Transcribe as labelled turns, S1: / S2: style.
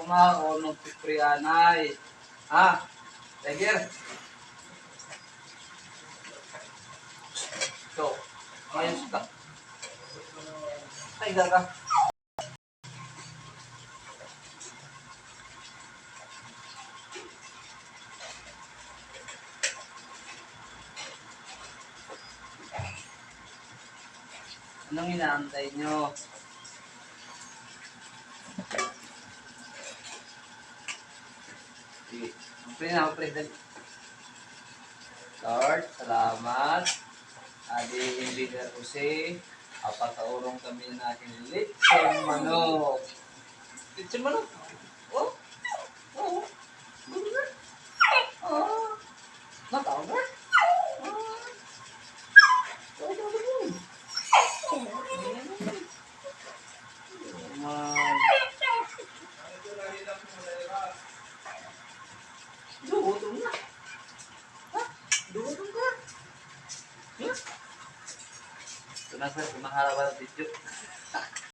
S1: nga o nagpiprianay. Ha? Tiger? So, ayos ka. Ay, gaga. Anong inaantay nyo? Sige. Pre na, pre. Lord, salamat. Adi Engineer Jose. Apataurong kami na hinilit sa manok. Litsin manok? Oh? Oh? Oh? Natawag na? Man. Dugutom na. Ha? Dugutom ka? Ito na sir, kumaharap ang video.